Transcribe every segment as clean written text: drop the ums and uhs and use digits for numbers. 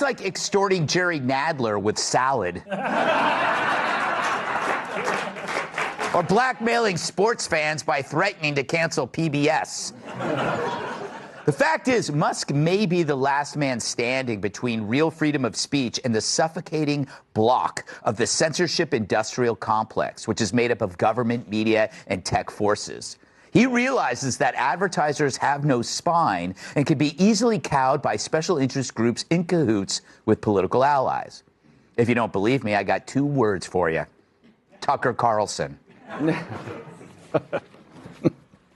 That's like extorting Jerry Nadler with salad. Or blackmailing sports fans by threatening to cancel PBS. The fact is, Musk may be the last man standing between real freedom of speech and the suffocating block of the censorship industrial complex, which is made up of government, media, and tech forces. He realizes that advertisers have no spine and can be easily cowed by special interest groups in cahoots with political allies. If you don't believe me, I got 2 words for you. Tucker Carlson.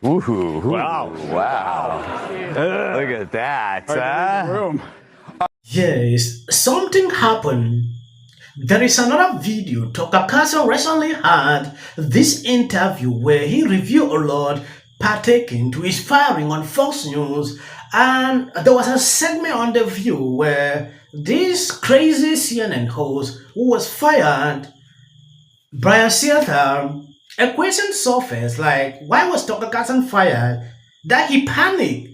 Ooh, wow. Look at that. Yes, something happened. There is another video. Tucker Carlson recently had this interview where he reviewed a lot partaking to his firing on Fox News, and there was a segment on The View where this crazy CNN host who was fired, Brian Seather, a question surfaced like, why was Tucker Carlson fired? That he panicked.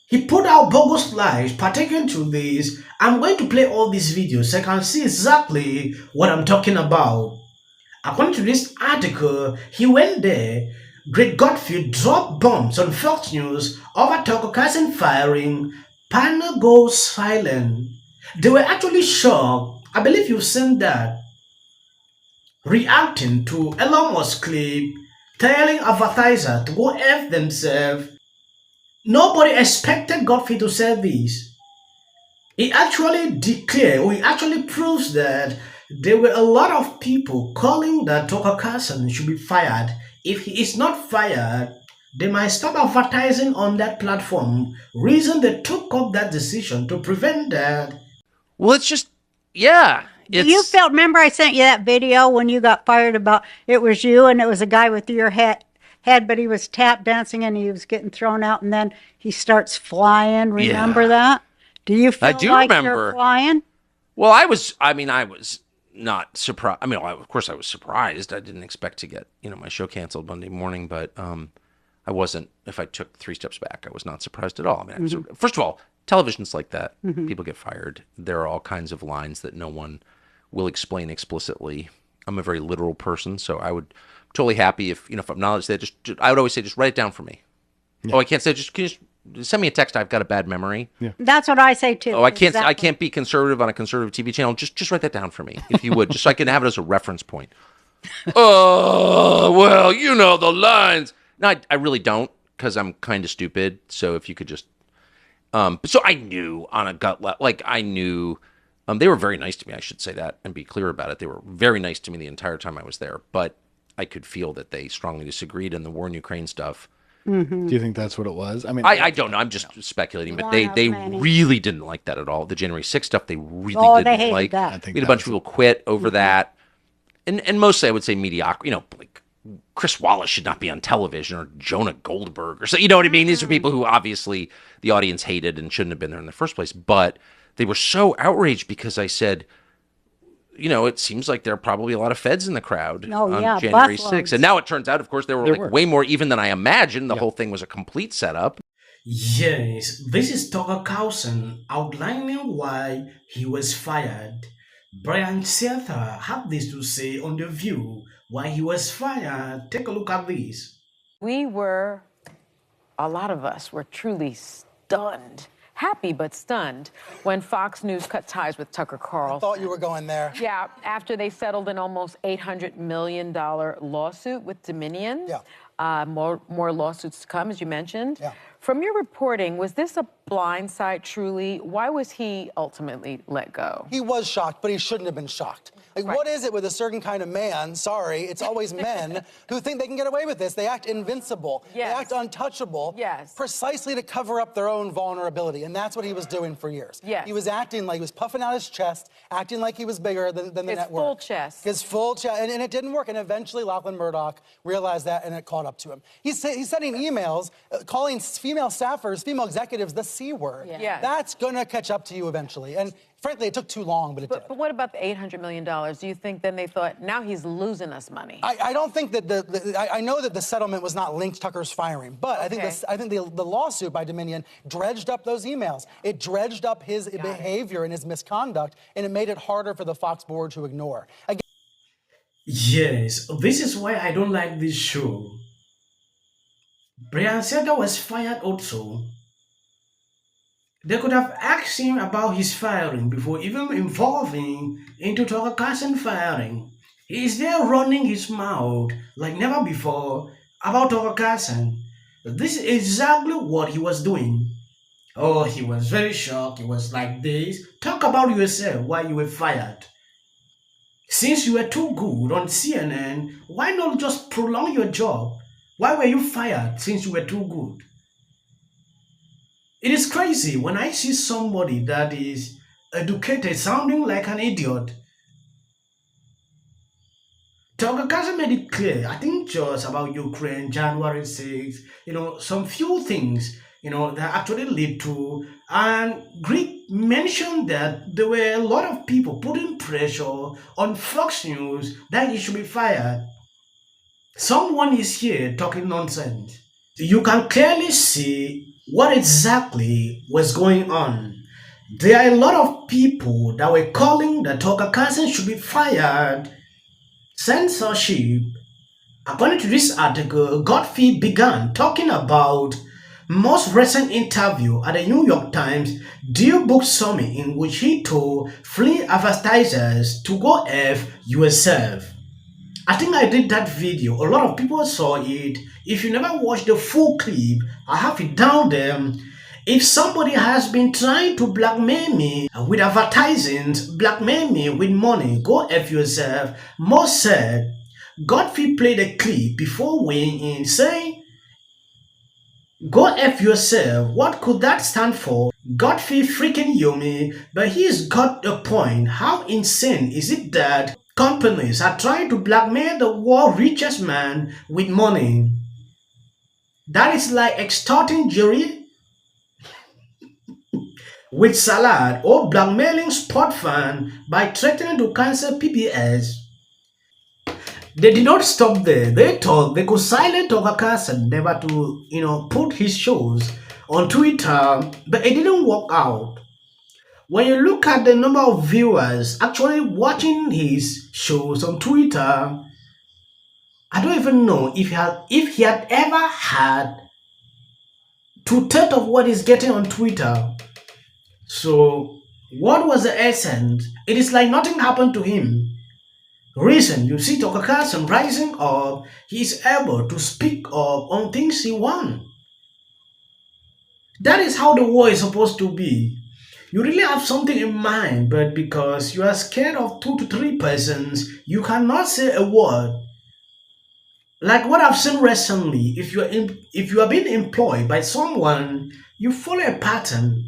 He put out bogus lies pertaining to this. I'm going to play all these videos so you can see exactly what I'm talking about. According to this article, he went there. Great Gutfeld dropped bombs on Fox News over Tucker Carlson firing. Panel goes silent. They were actually shocked. I believe you've seen that. Reacting to Elon musk clip, telling advertisers to go F themselves. Nobody expected Gutfeld to say this. He actually declared, or he actually proves that there were a lot of people calling that Tucker Carlson should be fired. If he is not fired, they might stop advertising on that platform. Reason they took up that decision to prevent that. Well, it's just, yeah. You felt, remember I sent you that video when you got fired about, it was you and it was a guy with your head, but he was tap dancing and he was getting thrown out and then he starts flying. Remember that? Do you feel like you're flying? Well, I was not surprised. I mean, of course I was surprised. I didn't expect to get, my show canceled Monday morning, but I wasn't, if I took 3 steps back, I was not surprised at all. I mean, first of all, television's like that. People get fired. There are all kinds of lines that no one will explain explicitly. I'm a very literal person, so I would totally happy if, if I'm knowledge that I would always say, just write it down for me. Yeah. Oh, I can't say, can you just send me a text. I've got a bad memory. Yeah. That's what I say too. Oh, I can't be conservative on a conservative TV channel. Just write that down for me, if you would, just so I can have it as a reference point. Oh, well, the lines. No, I really don't, because I'm kind of stupid. So if you could just, so I knew on a gut level, I knew. They were very nice to me, I should say that, and be clear about it. They were very nice to me the entire time I was there, but I could feel that they strongly disagreed in the war in Ukraine stuff. Do you think that's what it was? I mean, I don't know. I'm just speculating, but they really didn't like that at all. The January 6th stuff, they really didn't like. That. We had a bunch of people quit over that, and mostly I would say mediocre. Like Chris Wallace should not be on television, or Jonah Goldberg, or so. You know what I mean? These are people who obviously the audience hated and shouldn't have been there in the first place, but they were so outraged because I said, it seems like there are probably a lot of feds in the crowd on January 6th. And now it turns out, of course, there were way more even than I imagined. The whole thing was a complete setup. Yes, this is Tucker Carlson outlining why he was fired. Brian Seather had this to say on The View why he was fired. Take a look at this. A lot of us were truly stunned. Happy but stunned when Fox News cut ties with Tucker Carlson. I thought you were going there. Yeah, after they settled an almost $800 million lawsuit with Dominion. Yeah. More lawsuits to come, as you mentioned. Yeah. From your reporting, was this a blindside truly? Why was he ultimately let go? He was shocked, but he shouldn't have been shocked. What is it with a certain kind of man, sorry, it's always men, who think they can get away with this? They act invincible. Yes. They act untouchable. Yes. Precisely to cover up their own vulnerability. And that's what he was doing for years. Yes. He was acting like he was puffing out his chest, acting like he was bigger than the network. His full chest. His full chest. And it didn't work. And eventually Lachlan Murdoch realized that, and it caught up. up to him. He's sending emails calling female staffers, female executives, the C word. Yeah. That's going to catch up to you eventually. And frankly, it took too long, but it did. But what about the $800 million? Do you think then they thought, now he's losing us money? I don't think that I know that the settlement was not linked to Tucker's firing, but I think the lawsuit by Dominion dredged up those emails. It dredged up his behavior and his misconduct, and it made it harder for the Fox board to ignore. Again, Yes, this is why I don't like this show. Brian Seta was fired also. They could have asked him about his firing before even involving into Tucker Carlson firing. He is there running his mouth like never before about Tucker Carlson. This is exactly what he was doing. Oh, he was very shocked. He was like this. Talk about yourself why you were fired. Since you were too good on CNN, why not just prolong your job? Why were you fired since you were too good? It is crazy when I see somebody that is educated sounding like an idiot. Tucker Carlson made it clear, I think just about Ukraine, January 6th, some few things, that actually lead to, and Greek mentioned that there were a lot of people putting pressure on Fox News that he should be fired. Someone is here talking nonsense. You can clearly see what exactly was going on. There are a lot of people that were calling that Tucker Carlson should be fired. Censorship. According to this article, Gutfeld began talking about most recent interview at the New York Times Deal Book Summit in which he told free advertisers to go F yourself. I think I did that video. A lot of people saw it. If you never watched the full clip, I have it down there. If somebody has been trying to blackmail me with advertising, blackmail me with money, go F yourself. Most said, Gutfeld played a clip before weighing in saying, go F yourself. What could that stand for? Gutfeld freaking yummy, but he's got a point. How insane is it that companies are trying to blackmail the world's richest man with money? That is like extorting jury with salad or blackmailing sport fan by threatening to cancel PBS. They did not stop there. They thought they could silence Tucker Carlson, never to, put his shows on Twitter, but it didn't work out. When you look at the number of viewers actually watching his shows on Twitter, I don't even know if he had ever had 2/3 of what he's getting on Twitter. So, what was the essence? It is like nothing happened to him. Reason you see Tucker Carlson rising up, he is able to speak up on things he wants. That is how the war is supposed to be. You really have something in mind, but because you are scared of 2 to 3 persons, you cannot say a word. Like what I've seen recently, if you are being employed by someone, you follow a pattern.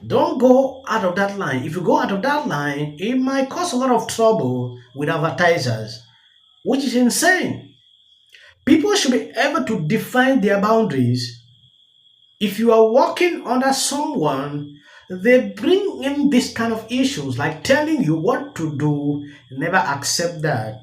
Don't go out of that line. If you go out of that line, it might cause a lot of trouble with advertisers, which is insane. People should be able to define their boundaries. If you are working under someone, they bring in this kind of issues like telling you what to do. Never accept that.